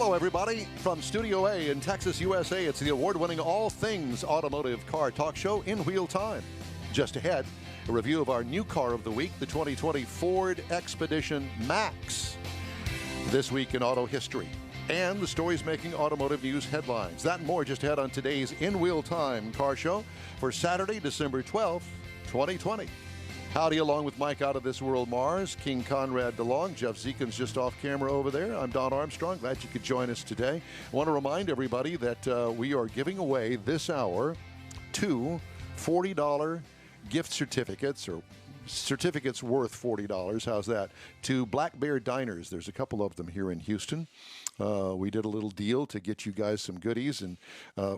Hello, everybody. From Studio A in Texas, USA, it's the award-winning all things automotive car talk show in wheel time. Just ahead, a review of our new car of the week, the 2020 Ford Ecpedition MAX. This week in auto history, and the stories making automotive news headlines. That and more just ahead on today's In Wheel Time car show for Saturday, December 12th, 2020. Howdy, along with Mike out of this world, Mars, King Conrad DeLong, Jeff Zekin's just off camera over there. I'm Don Armstrong. Glad you could join us today. I want to remind everybody that we are giving away this hour two $40 gift certificates, or certificates worth $40. How's that? To Black Bear Diners. There's a couple of them here in Houston. We did a little deal to get you guys some goodies, and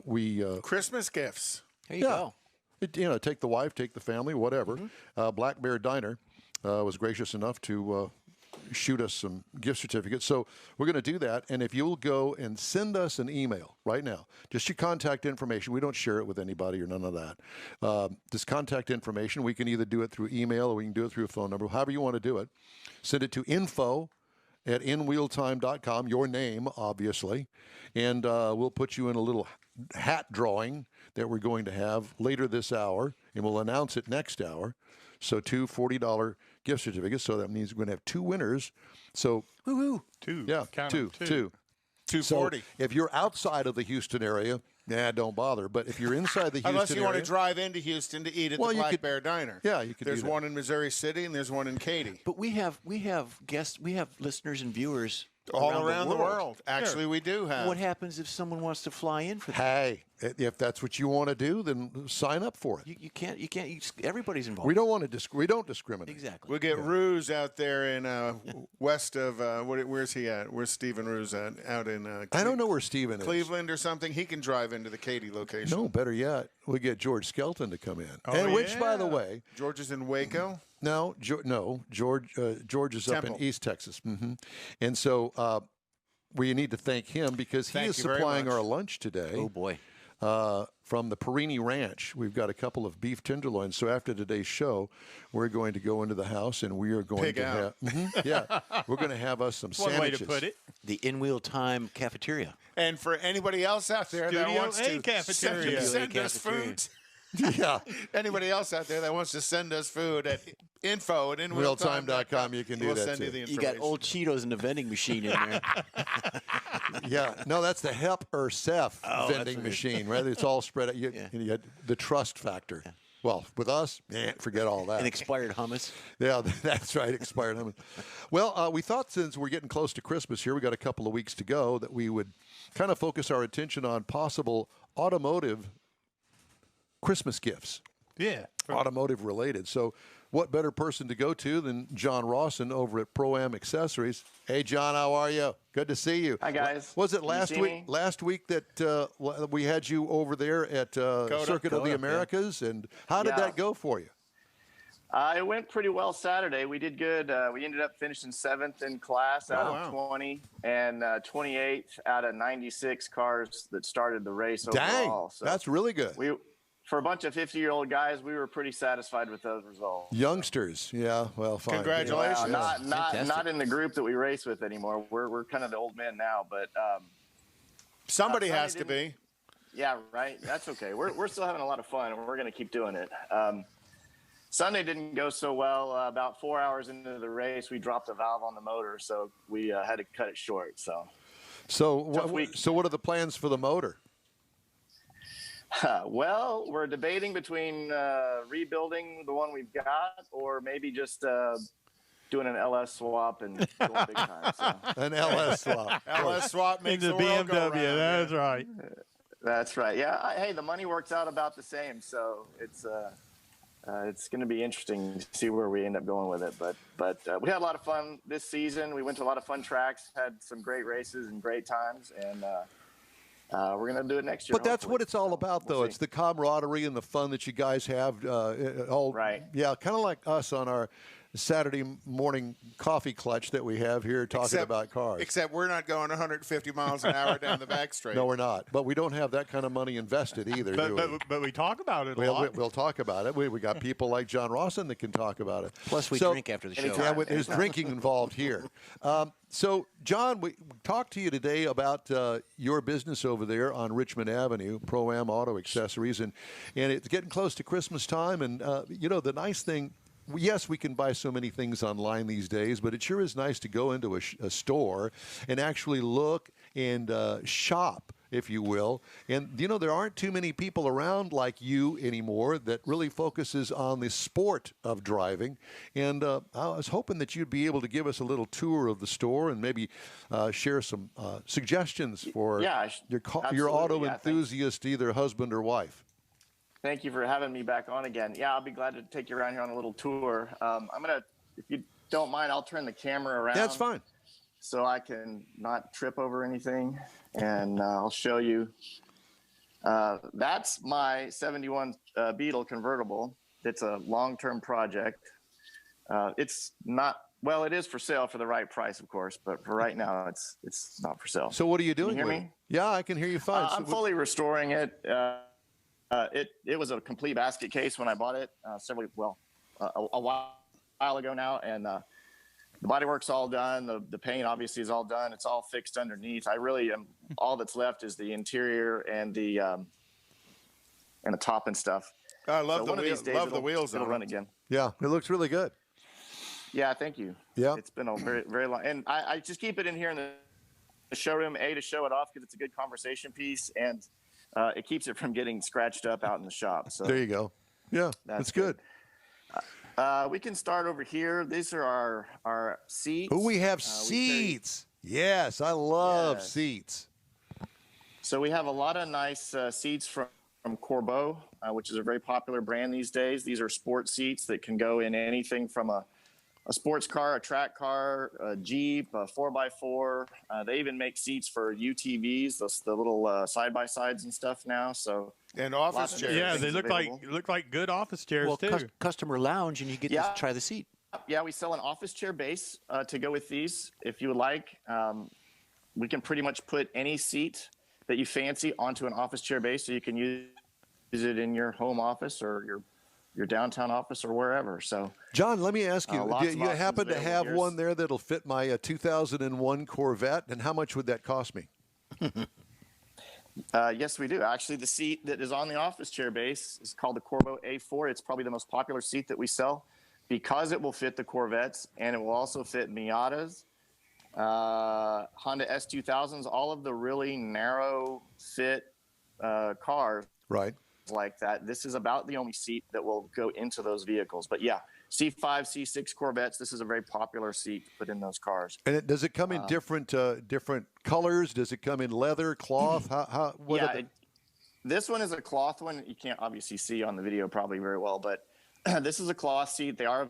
we Christmas gifts. There you go. Take the wife, take the family, whatever. Black Bear Diner was gracious enough to shoot us some gift certificates. So we're going to do that. And if you'll go and send us an email right now, just your contact information. We don't share it with anybody or none of that. This contact information, we can either do it through email or we can do it through a phone number, however you want to do it. Send it to info@inwheeltime.com, your name, obviously. And we'll put you in a little hat drawing that we're going to have later this hour, and we'll announce it next hour. So two $40 gift certificates. So that means we're going to have two winners. So Woo-hoo. Two. Yeah, two. 240. So if you're outside of the Houston area, don't bother. But if you're inside the Houston Unless you area, want to drive into Houston to eat at the Black Bear Diner. Yeah, you could There's do that. one in Missouri City and there's one in Katy. But we have guests, we have listeners and viewers All around the world. Actually, we do have. What happens if someone wants to fly in for that? hey, if that's what you want to do, then sign up for it. You can't. Everybody's involved. We don't want to. We don't discriminate. Exactly. We'll get Ruse out there in west of where's he at? Where's Stephen Ruse at? Out in I don't know where Steven is. Cleveland or something. He can drive into the Katy location. No, better yet, we get George Skelton to come in. Which, by the way, George is in Waco. No, George is Temple. up in East Texas. And so we need to thank him because he is supplying our lunch today. Oh, boy. From the Perini Ranch. We've got a couple of beef tenderloins. So after today's show, we're going to go into the house and we are going to have we're going to have us some sandwiches. One way to put it. The In Wheel Time cafeteria. And for anybody else out there that wants to cafeteria. send us food. Yeah. Anybody else out there that wants to send us food at info@inwheeltime.com, you can do we'll that send too. you the You information. got old Cheetos in the vending machine in there. Yeah. No, that's the Hep or Seth vending machine, right? It's all spread out. You had the trust factor. Yeah. Well, with us, forget all that. And expired hummus. Yeah, that's right, expired hummus. Well, we thought since we're getting close to Christmas here, we got a couple of weeks to go, that we would kind of focus our attention on possible automotive Christmas gifts. Yeah. Automotive related. So what better person to go to than John Rawson over at ProAm Accessories. Hey, John, how are you? Good to see you. Hi, guys. Was it Can you last see week? me? Last week that we had you over there at Circuit of the Americas, and how did that go for you? It went pretty well Saturday. We did good. We ended up finishing 7th in class out of 20 and 28th out of 96 cars that started the race overall. Dang, so that's really good. For a bunch of 50-year-old guys, we were pretty satisfied with those results. Youngsters, yeah, well, fine. Congratulations. Not in the group that we race with anymore. We're kind of the old men now, but somebody has to be. Yeah, right. That's okay. We're still having a lot of fun, and we're going to keep doing it. Sunday didn't go so well. About 4 hours into the race, we dropped a valve on the motor, so we had to cut it short. So what are the plans for the motor? Well, we're debating between rebuilding the one we've got or maybe just doing an LS swap and going big time. So. An LS swap. LS swap makes the the world BMW. go round. That's right. That's right. Yeah. Hey, the money works out about the same, so it's going to be interesting to see where we end up going with it. But we had a lot of fun this season. We went to a lot of fun tracks, had some great races and great times, and we're going to do it next year. But that's what it's all about, though. It's the camaraderie and the fun that you guys have. Right. Yeah, kind of like us on our Saturday morning coffee clutch that we have here talking about cars. Except we're not going 150 miles an hour down the back straight. No, we're not. But we don't have that kind of money invested either, do we? But we talk about it a lot. We'll talk about it. We got people like John Rawson that can talk about it. Plus, we drink after the show. Yeah, there's drinking involved here. So, John, we talked to you today about your business over there on Richmond Avenue, ProAm Auto Accessories, and it's getting close to Christmas time. And, the nice thing, yes, we can buy so many things online these days, but it sure is nice to go into a store and actually look and shop, if you will. And, there aren't too many people around like you anymore that really focuses on the sport of driving. And I was hoping that you'd be able to give us a little tour of the store and maybe share some suggestions for your auto enthusiast, either husband or wife. Thank you for having me back on again. Yeah, I'll be glad to take you around here on a little tour. If you don't mind, I'll turn the camera around. That's fine. So I can not trip over anything, and I'll show you. That's my 71 Beetle convertible. It's a long-term project. It's not, well, it is for sale for the right price, of course, but for right now, it's not for sale. So what are you doing? Can you hear me? Yeah, I can hear you fine. I'm fully restoring it. It was a complete basket case when I bought it a while ago now, and the bodywork's all done. The paint obviously is all done. It's all fixed underneath. I really am. All that's left is the interior and the top and stuff. I love the wheels. Love the wheels. It'll run again. Yeah, it looks really good. Yeah, thank you. Yeah, it's been a very, very long, and I just keep it in here in the showroom to show it off because it's a good conversation piece, and it keeps it from getting scratched up out in the shop. So there you go. Yeah, that's good. We can start over here. These are our seats. Oh, we have seats. Yes, I love seats. So we have a lot of nice seats from Corbeau, which is a very popular brand these days. These are sports seats that can go in anything from a sports car, a track car, a Jeep, a 4x4. They even make seats for UTVs, the little side-by-sides and stuff now. So and office chairs. Yeah, they look like good office chairs too. Customer lounge, and you get to try the seat. Yeah, we sell an office chair base to go with these. If you would like, we can pretty much put any seat that you fancy onto an office chair base, so you can use it in your home office or your downtown office or wherever. So, John, let me ask you, do you happen to have one there that'll fit my 2001 Corvette, and how much would that cost me? Yes, we do. Actually, the seat that is on the office chair base is called the Corbeau A4. It's probably the most popular seat that we sell because it will fit the Corvettes, and it will also fit Miatas, Honda S2000s, all of the really narrow fit cars. Right. Like that. This is about the only seat that will go into those vehicles. But yeah, C5, C6 Corvettes, this is a very popular seat to put in those cars. And does it come in different colors? Does it come in leather, cloth? This one is a cloth one. You can't obviously see on the video probably very well, but this is a cloth seat. They are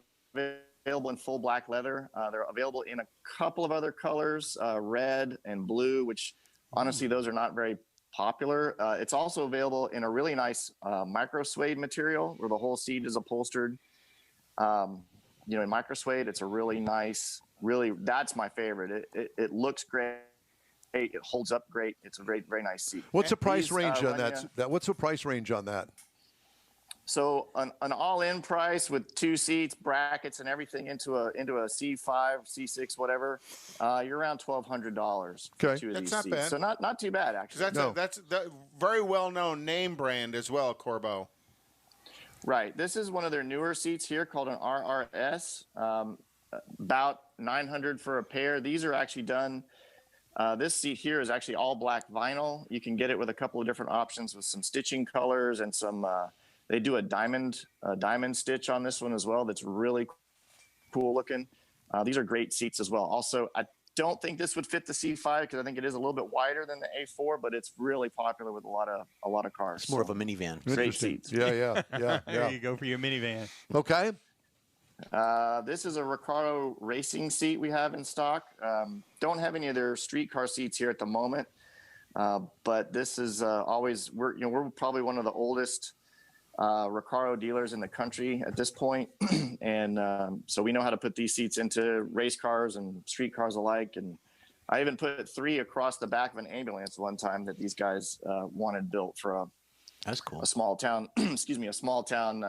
available in full black leather. They're available in a couple of other colors, red and blue, which honestly, those are not very popular. It's also available in a really nice micro suede material where the whole seat is upholstered. In micro suede, it's a really nice, that's my favorite. It looks great. It holds up great. It's a very, very nice seat. What's the price range on that? What's the price range on that? So an all-in price with two seats, brackets, and everything into a C5, C6, whatever, you're around $1,200. Okay, that's not seats. bad. So not too bad actually. That's a very well-known name brand as well, Corbeau. Right. This is one of their newer seats here called an RRS. About $900 for a pair. These are actually done. This seat here is actually all black vinyl. You can get it with a couple of different options with some stitching colors and some. They do a diamond stitch on this one as well. That's really cool looking. These are great seats as well. Also, I don't think this would fit the C5 because I think it is a little bit wider than the A4, but it's really popular with a lot of cars. It's more of a minivan. Great seats. Yeah. There you go for your minivan. Okay. This is a Recaro racing seat we have in stock. Don't have any of their street car seats here at the moment, but this is we're probably one of the oldest Recaro dealers in the country at this point. And so we know how to put these seats into race cars and street cars alike. And I even put 3 across the back of an ambulance one time that these guys wanted built for That's cool. a small town, excuse me, a small town,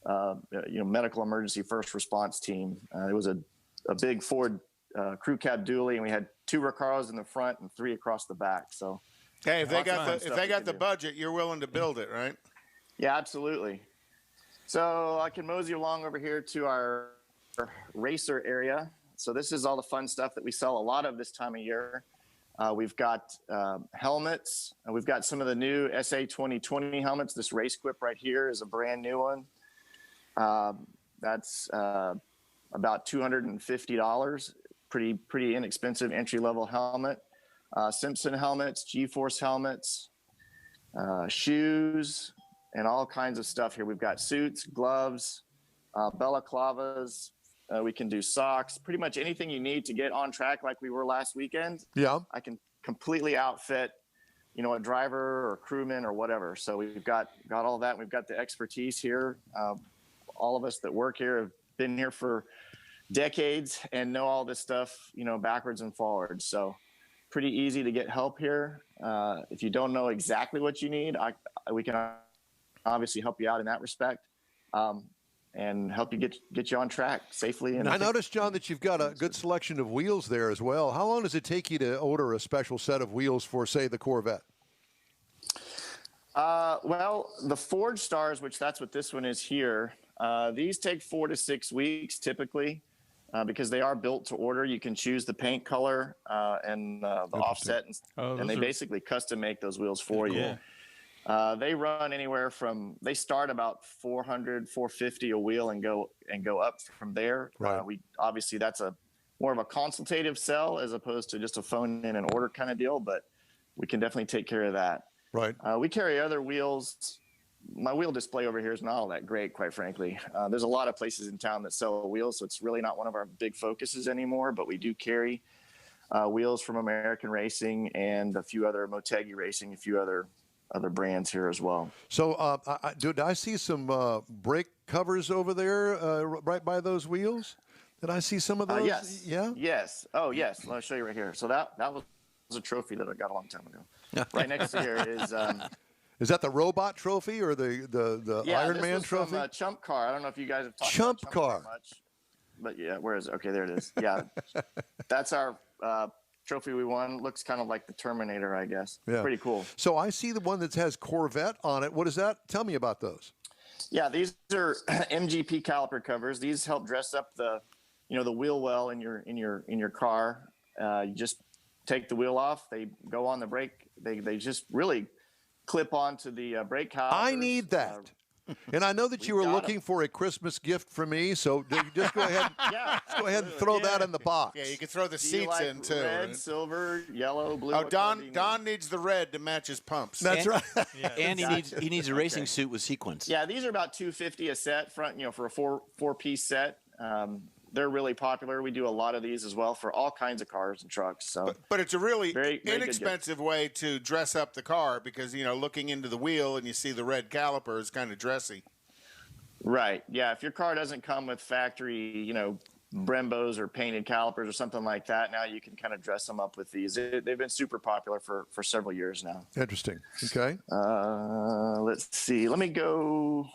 medical emergency first response team. It was a big Ford crew cab dually, and we had 2 Recaros in the front and 3 across the back. So, hey, if they got the budget, you're willing to build it, right? Yeah, absolutely. So I can mosey along over here to our racer area. So this is all the fun stuff that we sell a lot of this time of year. We've got helmets. We've got some of the new SA 2020 helmets. This Race Quip right here is a brand new one. That's about $250. Pretty inexpensive entry-level helmet. Simpson helmets, G-Force helmets, shoes, and all kinds of stuff here. We've got suits, gloves, balaclavas. We can do socks, pretty much anything you need to get on track like we were last weekend. Yeah. I can completely outfit, a driver or crewman or whatever. So we've got all that. We've got the expertise here. All of us that work here have been here for decades and know all this stuff, backwards and forwards. So pretty easy to get help here. If you don't know exactly what you need, we can obviously help you out in that respect. And help you get you on track safely. And I noticed, John, that you've got a good selection of wheels there as well. How long does it take you to order a special set of wheels for, say, the Corvette? Well, the Forge Stars, which that's what this one is here, these take 4 to 6 weeks typically because they are built to order. You can choose the paint color and the offset, and they basically custom make those wheels for you. They run anywhere from, they start about $400, $450 a wheel and go up from there. Right. We obviously that's more of a consultative sell as opposed to just a phone in and order kind of deal, but we can definitely take care of that. Right. We carry other wheels. My wheel display over here is not all that great, quite frankly. There's a lot of places in town that sell wheels, so it's really not one of our big focuses anymore, but we do carry wheels from American Racing and a few other Motegi Racing, a few other brands here as well. So, did I see some brake covers over there right by those wheels? Did I see some of those? Yes. Yeah? Yes. Oh, yes. Let me show you right here. So that was a trophy that I got a long time ago. Right next to here is... is that the robot trophy or the Iron Man trophy? From Chump Car. I don't know if you guys have talked Chump about Car much. But yeah, where is it? Okay, there it is. Yeah. That's our... trophy we won. Looks kind of like the Terminator, I guess. Yeah. Pretty cool. So I see the one that has Corvette on it. What is that? Tell me about those. Yeah, these are Mgp Caliper Covers. These help dress up the wheel well in your car. You just take the wheel off. They go on the brake. They just really clip onto the brake calipers. I need that. And I know that you were looking for a Christmas gift for me, so just go ahead. Go ahead and throw that in the box. Yeah, you can throw the seats in too. Red, right? silver, yellow, blue. Oh, Don needs the red to match his pumps. That's right. Yeah. And he needs a racing suit with sequins. Yeah, these are about $250 a set, for a four-piece set. They're really popular. We do a lot of these as well for all kinds of cars and trucks. So, but it's a really very inexpensive way to dress up the car because, looking into the wheel and you see the red caliper is kind of dressy. Right. Yeah. If your car doesn't come with factory, Brembos or painted calipers or something like that, now you can kind of dress them up with these. They've been super popular for several years now. Interesting. Okay. Let's see. Let's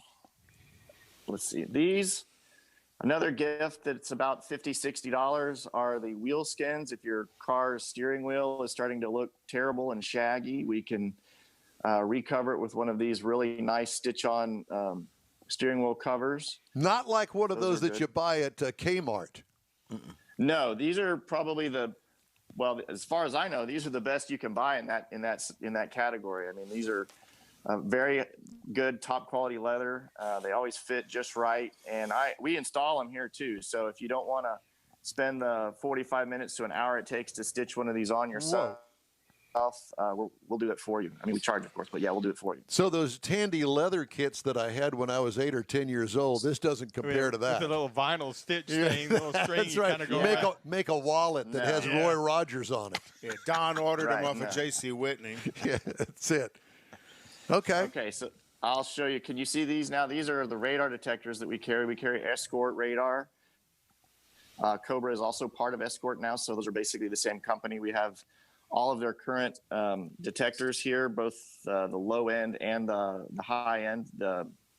see. These. Another gift that's about $50, $60 are the wheel skins. If your car's steering wheel is starting to look terrible and shaggy, we can recover it with one of these really nice stitch-on steering wheel covers. Not like one of those that you buy at Kmart. No, these are probably as far as I know, these are the best you can buy in that category. I mean, these are very good, top quality leather. They always fit just right, and we install them here too. So if you don't want to spend the 45 minutes to an hour it takes to stitch one of these on yourself, we'll do it for you. I mean, we charge, of course, but yeah, we'll do it for you. So those Tandy leather kits that I had when I was 8 or 10 years old, this doesn't compare to that. With a little vinyl stitch thing, little string. That's right. Kind of go make a wallet that has Roy Rogers on it. Yeah, Don ordered them off of J.C. Whitney. Yeah, that's it. Okay. Okay, so I'll show you. Can you see these now? These are the radar detectors that we carry. We carry Escort radar. Cobra is also part of Escort now, so those are basically the same company. We have all of their current detectors here, both the low end and the high end.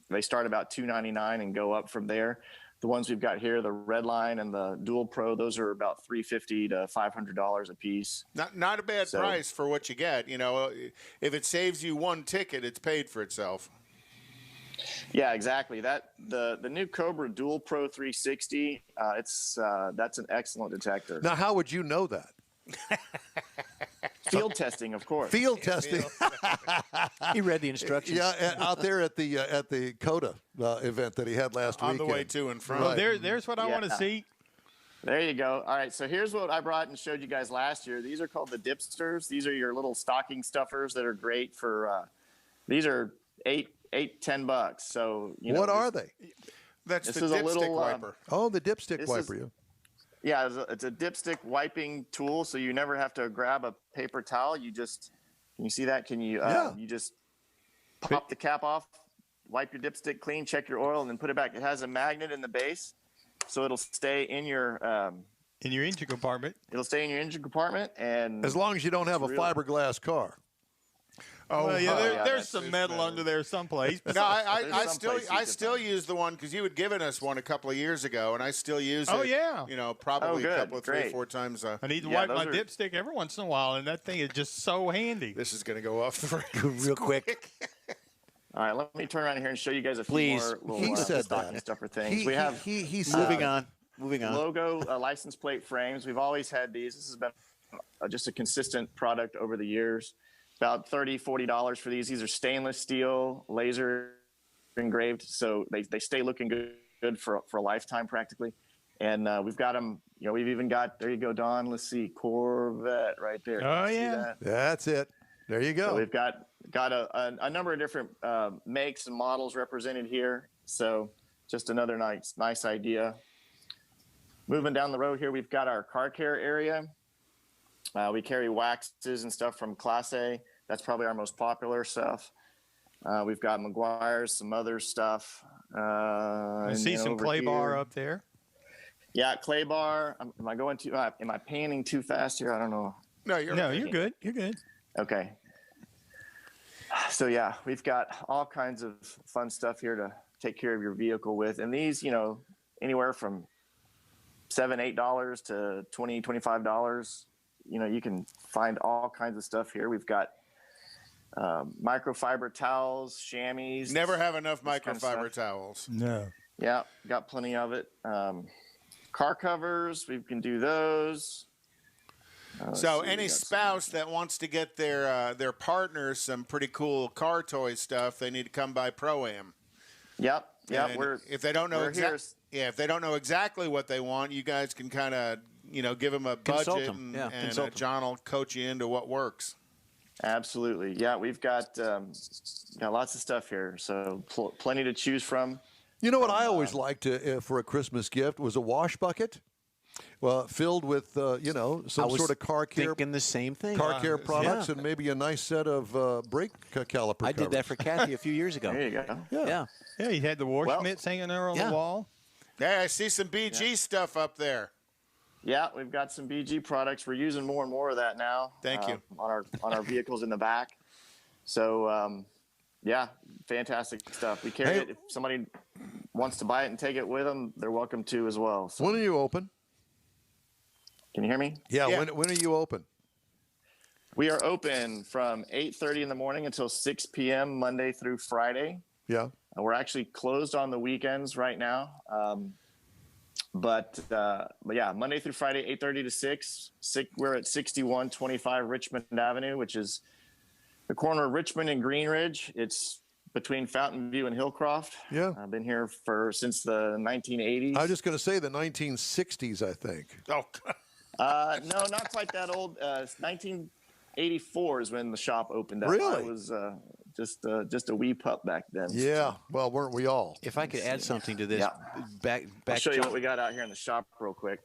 They start about $299 and go up from there. The ones we've got here, the Red Line and the Dual Pro, those are about $350 to $500 a piece. Not a bad price for what you get. You know, if it saves you one ticket, it's paid for itself. Yeah, exactly. The new Cobra Dual Pro 360, that's an excellent detector. Now, how would you know that? Field testing, of course. Field testing. He read the instructions. Yeah, out there at the COTA event that he had last week. On the way to and from. Right. There's what I want to see. There you go. All right, so here's what I brought and showed you guys last year. These are called the Dipsters. These are your little stocking stuffers that are great for. These are $10. So what are they? That's this the is a dipstick little, wiper. Oh, the dipstick wiper. Yeah, it's a dipstick wiping tool, so you never have to grab a paper towel. Can you see that? You just pop the cap off, wipe your dipstick clean, check your oil, and then put it back. It has a magnet in the base, so it'll stay in your engine compartment. It'll stay in your engine compartment, and as long as you don't have a fiberglass car. Oh, well, yeah, there's that's some metal under there someplace. No, I still use the one because you had given us one a couple of years ago, and I still use it. Oh, yeah. You know, probably good. a couple of Great. 3 or 4 times. I need to wipe my dipstick every once in a while, and that thing is just so handy. This is going to go off the rails Real quick. All right, let me turn around here and show you guys a few more little He said stocking that. stuffer things. He said Moving on. Logo license plate frames. We've always had these. This has been just a consistent product over the years. About $30, $40 for these. These are stainless steel, laser engraved, so they stay looking good for a lifetime practically. And we've got them. You know, we've even got, there you go, Don. Let's see, Corvette right there. Oh, See yeah. that? That's it. There you go. So we've got a number of different makes and models represented here. So just another nice idea. Moving down the road here, we've got our car care area. We carry waxes and stuff from Class A. That's probably our most popular stuff. We've got Meguiar's, some other stuff. I see some clay bar up there. Yeah, clay bar. Am I panning too fast here? I don't know. No, you're good. You're good. Okay. So yeah, we've got all kinds of fun stuff here to take care of your vehicle with. And these, anywhere from $7, $8 to $20, $25. You can find all kinds of stuff here. We've got microfiber towels, chamois. Never have enough microfiber towels. No. Yeah, got plenty of it. Car covers, we can do those. So any spouse that wants to get their partner some pretty cool car toy stuff, they need to come by ProAm. Yep. If they don't know if they don't know exactly what they want, you guys can kind of give them a budget, and John will coach you into what works. Absolutely. Yeah, we've got lots of stuff here, so plenty to choose from. You know what I always liked for a Christmas gift was a wash bucket, filled with some sort of car care. Thinking the same thing. Car care products and maybe a nice set of brake caliper covers. I did that for Kathy a few years ago. There you go. Yeah. Yeah, you had the wash mitts hanging there on the wall. Yeah, I see some BG stuff up there. Yeah, we've got some BG products. We're using more and more of that now. Thank you. On our vehicles in the back. So, fantastic stuff. We carry it. If somebody wants to buy it and take it with them, they're welcome to as well. So. When are you open? Can you hear me? Yeah. When are you open? We are open from 8:30 in the morning until 6 p.m. Monday through Friday. Yeah. We're actually closed on the weekends right now. But Monday through Friday, 8:30 to 6. We're at 6125 Richmond Avenue, which is the corner of Richmond and Green Ridge. It's between Fountain View and Hillcroft. Yeah. I've been here since the 1980s. I was just going to say the 1960s, I think. Oh, no, not quite that old. 1984 is when the shop opened up. Really? I was just a wee pup back then. Yeah. Well, weren't we all? If I could add something to this, I'll show you what we got out here in the shop real quick.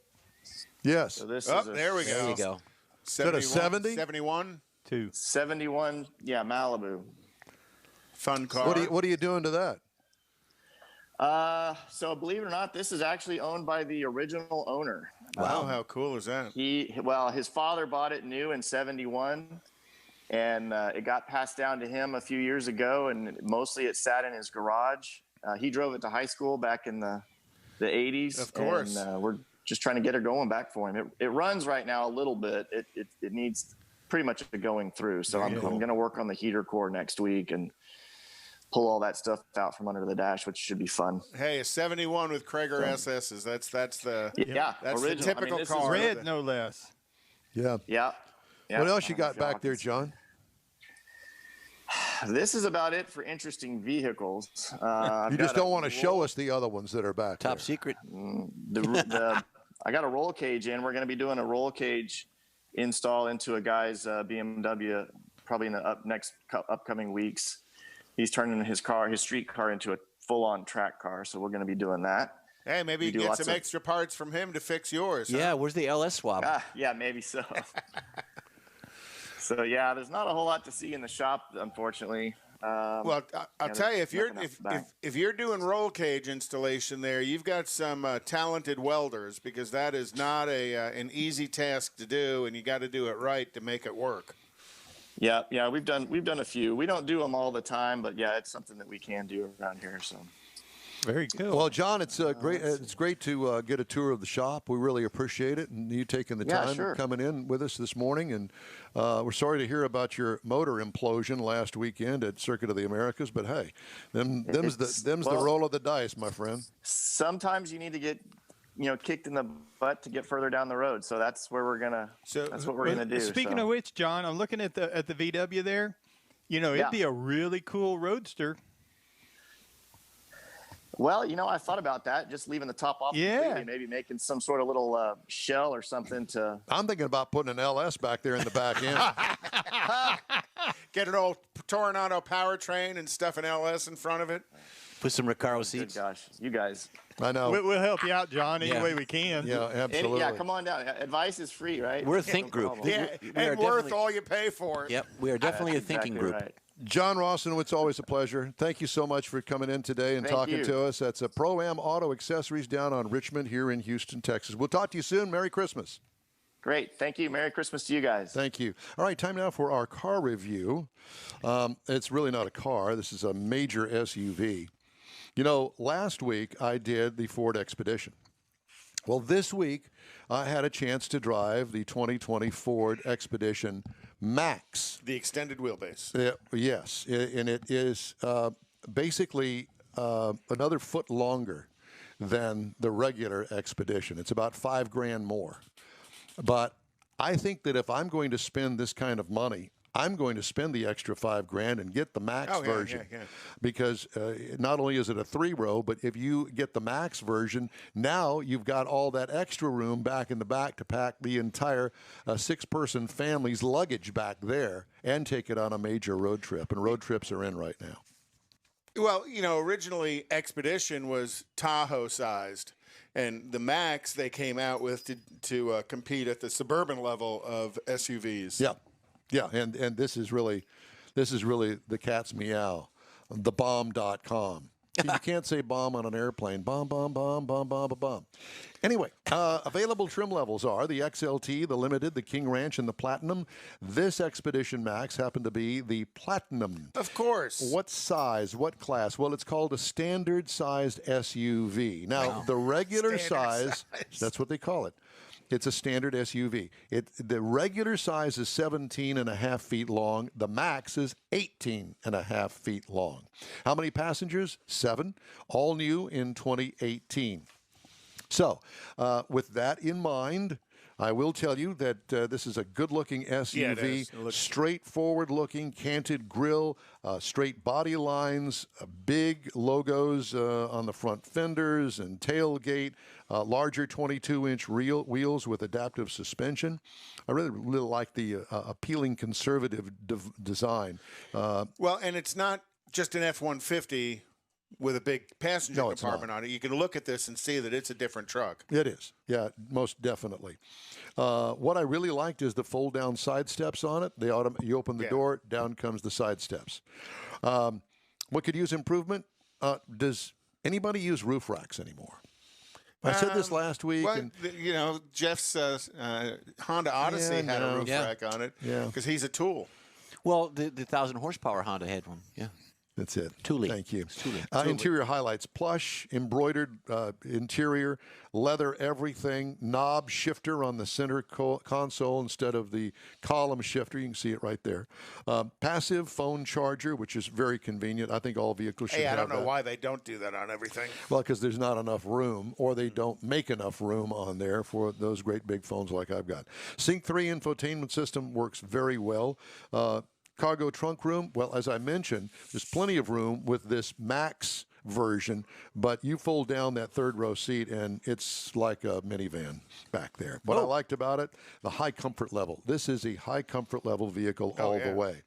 Yes. So this there we go. There you go. Is that a 70? 71? 2. 71, Malibu. Fun car. What are you doing to that? So believe it or not, this is actually owned by the original owner. Wow, how cool is that? His father bought it new in '71, and it got passed down to him a few years ago, and mostly it sat in his garage. He drove it to high school back in the '80s. Of course. And we're just trying to get her going back for him. It runs right now a little bit. It needs pretty much a going through. So I'm going to work on the heater core next week and pull all that stuff out from under the dash, which should be fun. Hey, a 71 with Krager SSs. That's the original. the typical car. Red, no less. Yeah. Yeah. What else you got back there, John? This is about it for interesting vehicles. You just don't want to show us the other ones that are back Top there. secret. I got a roll cage in. We're going to be doing a roll cage install into a guy's BMW probably in the upcoming weeks. He's turning his street car into a full-on track car, so we're going to be doing that. Hey, maybe you get some extra parts from him to fix yours. Yeah, huh? where's the LS swap? Yeah, maybe so. So yeah, there's not a whole lot to see in the shop, unfortunately. Well, I'll tell you, if you're doing roll cage installation there, you've got some talented welders, because that is not an easy task to do, and you got to do it right to make it work. Yeah, we've done a few. We don't do them all the time, but yeah, it's something that we can do around here. So. Very cool. Well, John, it's great. It's great to get a tour of the shop. We really appreciate it, and you taking the time coming in with us this morning. And we're sorry to hear about your motor implosion last weekend at Circuit of the Americas. But hey, them's the roll of the dice, my friend. Sometimes you need to get kicked in the butt to get further down the road. So that's where we're gonna. That's what we're gonna do. Speaking of which, John, I'm looking at the VW there. It'd be a really cool roadster. Well, I thought about that, just leaving the top off completely, maybe making some sort of little shell or something to. I'm thinking about putting an LS back there in the back end. Get an old Toronado powertrain and stuff an LS in front of it. Put some Recaro seats. Good gosh, you guys. I know. We'll help you out, John, any way we can. Yeah, absolutely. Come on down. Advice is free, right? We're a think group. Yeah, and worth all you pay for it. Yep, we are definitely a thinking group. Right. John Rawson, it's always a pleasure. Thank you so much for coming in today and talking to us. That's a ProAm Auto Accessories down on Richmond here in Houston, Texas. We'll talk to you soon. Merry Christmas. Great. Thank you. Merry Christmas to you guys. Thank you. All right, time now for our car review. It's really not a car. This is a major SUV. Last week I did the Ford Expedition. Well, this week I had a chance to drive the 2020 Ford Expedition MAX. The extended wheelbase. Yes, and it is basically another foot longer than the regular Expedition. It's about $5,000 more. But I think that if I'm going to spend this kind of money, I'm going to spend the extra $5,000 and get the MAX version, because not only is it a 3-row, but if you get the MAX version, now you've got all that extra room back in the back to pack the entire 6-person family's luggage back there and take it on a major road trip. And road trips are in right now. Well, originally Expedition was Tahoe-sized. And the MAX they came out with to compete at the suburban level of SUVs. Yeah, and this is really the cat's meow, the bomb.com. You can't say bomb on an airplane. Bomb, bomb, bomb, bomb, bomb, bomb. Anyway, available trim levels are the XLT, the Limited, the King Ranch, and the Platinum. This Expedition MAX happened to be the Platinum. Of course. What size? What class? Well, it's called a standard-sized SUV. Now, the regular size, that's what they call it. It's a standard SUV. The regular size is 17.5 feet long. The MAX is 18.5 feet long. How many passengers? 7. All new in 2018. So, with that in mind, I will tell you that this is a good-looking SUV, straightforward-looking, canted grille, straight body lines, big logos on the front fenders and tailgate, larger 22-inch wheels with adaptive suspension. I really like the appealing conservative design. Well, and it's not just an F-150 with a big passenger compartment on it. You can look at this and see that it's a different truck. It is. Yeah, most definitely. What I really liked is the fold-down side steps on it. You open the door, down comes the side steps. What could use improvement? Does anybody use roof racks anymore? I said this last week. Well, Jeff's Honda Odyssey had a roof rack on it because he's a tool. Well, the 1,000 horsepower Honda had one. Yeah. That's it. Thule. Thank you. Thule. Interior highlights: plush, embroidered interior, leather, everything. Knob shifter on the center console instead of the column shifter. You can see it right there. Passive phone charger, which is very convenient. I think all vehicles should have that. I don't know why they don't do that on everything. Well, because there's not enough room, or they don't make enough room on there for those great big phones like I've got. Sync 3 infotainment system works very well. Cargo trunk room, well, as I mentioned, there's plenty of room with this MAX version, but you fold down that third row seat and it's like a minivan back there. What I liked about it, the high comfort level. This is a high comfort level vehicle all the way.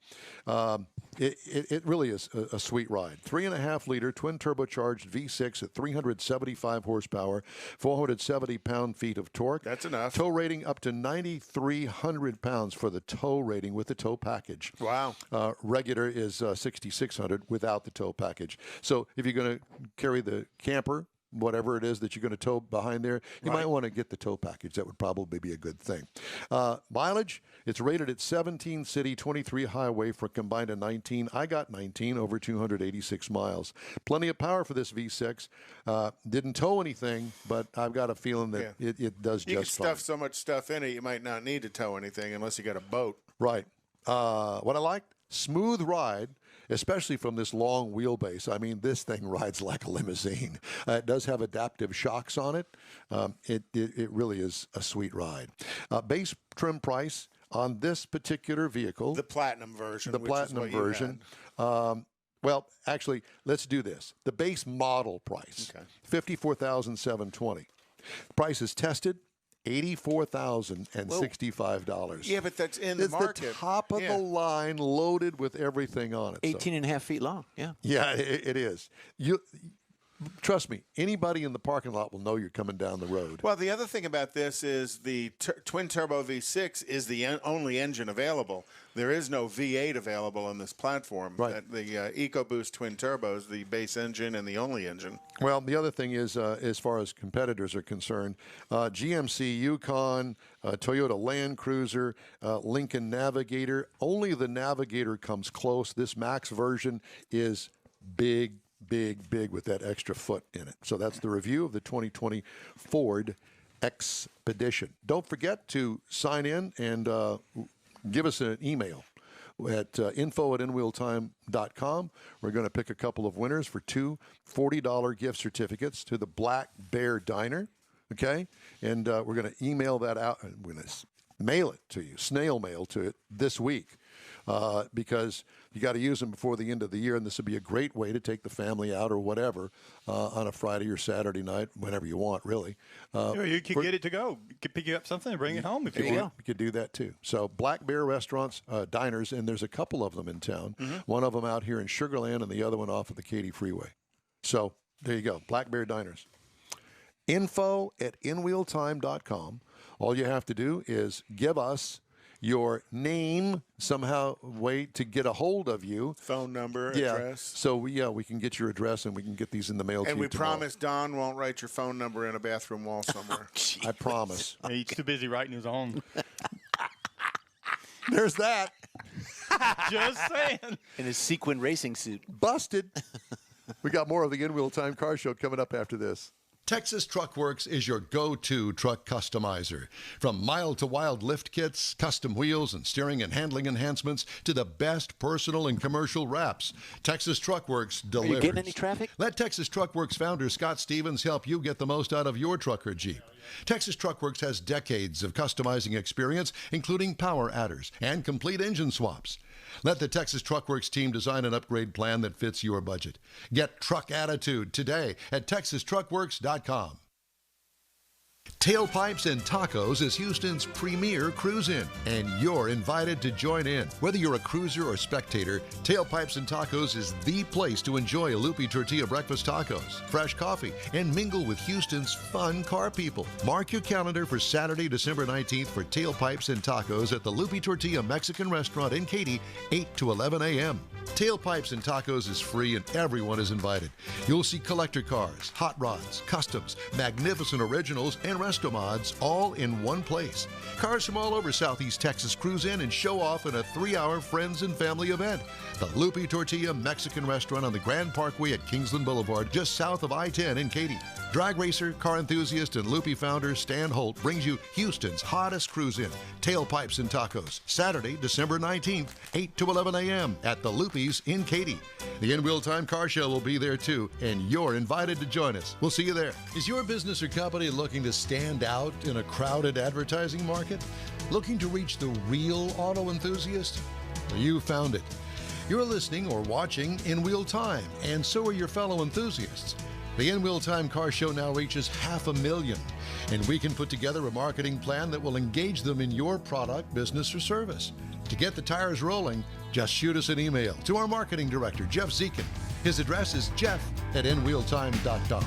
It really is a sweet ride. 3.5-liter twin turbocharged V6 at 375 horsepower, 470 pound-feet of torque. That's enough. Tow rating up to 9,300 pounds for the tow rating with the tow package. Wow. Regular is 6,600 without the tow package. So if you're going to carry the camper, whatever it is that you're going to tow behind there, you might want to get the tow package. That would probably be a good thing. Mileage, it's rated at 17 city, 23 highway for a combined of 19. I got 19, over 286 miles. Plenty of power for this V6. Didn't tow anything, but I've got a feeling that it does just fine. You can stuff so much stuff in it, you might not need to tow anything unless you got a boat. Right. What I liked, smooth ride, especially from this long wheelbase. I mean, this thing rides like a limousine. It does have adaptive shocks on it. It really is a sweet ride. Base trim price on this particular vehicle. The Platinum version. The Platinum version. Well, actually, let's do this. The base model price, $54,720. The price is tested. $84,065. Yeah, but that's in the market. It's the top of the line, loaded with everything on it. 18 and a half feet long. Yeah. Yeah, it is. Trust me, anybody in the parking lot will know you're coming down the road. Well, the other thing about this is the twin turbo V6 is the only engine available. There is no V8 available on this platform. Right. The EcoBoost twin turbo is the base engine and the only engine. Well, the other thing is, as far as competitors are concerned, GMC Yukon, Toyota Land Cruiser, Lincoln Navigator. Only the Navigator comes close. This MAX version is big with that extra foot in it. So that's the review of the 2020 Ford Expedition. Don't forget to sign in and give us an email at info@inwheeltime.com. We're going to pick a couple of winners for two $40 gift certificates to the Black Bear Diner. Okay? And we're going to email that out, and we're going to mail it to you, snail mail to it this week. Because you got to use them before the end of the year, and this would be a great way to take the family out or whatever on a Friday or Saturday night, whenever you want, really. You can get it to go. You can pick up something and bring it home if you want. You could do that too. So Black Bear Restaurants, diners, and there's a couple of them in town. One of them out here in Sugar Land and the other one off of the Katy Freeway. So there you go, Black Bear Diners. Info@inwheeltime.com. All you have to do is give us your name, somehow way to get a hold of you. Phone number, address. So we can get your address and we can get these in the mail to you. And we tomorrow. promise Don won't write your phone number in a bathroom wall somewhere. I promise. He's too busy writing his own. There's that. Just saying. In his sequin racing suit. Busted. We got more of the In-Wheel Time Car Show coming up after this. Texas Truck Works is your go-to truck customizer. From mild-to-wild lift kits, custom wheels, and steering and handling enhancements to the best personal and commercial wraps, Texas Truck Works delivers. Are you getting any traffic? Let Texas Truck Works founder Scott Stevens help you get the most out of your truck or Jeep. Texas Truck Works has decades of customizing experience, including power adders and complete engine swaps. Let the Texas Truck Works team design an upgrade plan that fits your budget. Get truck attitude today at TexasTruckWorks.com. Tailpipes and Tacos is Houston's premier cruise-in, and you're invited to join in. Whether you're a cruiser or spectator, Tailpipes and Tacos is the place to enjoy a Lupi Tortilla breakfast tacos, fresh coffee, and mingle with Houston's fun car people. Mark your calendar for Saturday, December 19th for Tailpipes and Tacos at the Lupi Tortilla Mexican Restaurant in Katy, 8 to 11 a.m. Tailpipes and Tacos is free and everyone is invited. You'll see collector cars, hot rods, customs, magnificent originals, and resto mods all in one place. Cars from all over Southeast Texas cruise in and show off in a 3-hour friends and family event. The Lupi Tortilla Mexican Restaurant on the Grand Parkway at Kingsland Boulevard, just south of I-10 in Katy. Drag racer, car enthusiast, and Lupi founder Stan Holt brings you Houston's hottest cruise-in, Tailpipes and Tacos, Saturday, December 19th, 8 to 11 a.m. at the Lupi's in Katy. The In Wheel Time Car Show will be there too, and you're invited to join us. We'll see you there. Is your business or company looking to stand out in a crowded advertising market? Looking to reach the real auto enthusiast? Well, you found it. You're listening or watching In Wheel Time, and so are your fellow enthusiasts. The In Wheel Time Car Show now reaches 500,000, and we can put together a marketing plan that will engage them in your product, business, or service. To get the tires rolling, just shoot us an email to our marketing director, Jeff Zekin. His address is jeff@inwheeltime.com.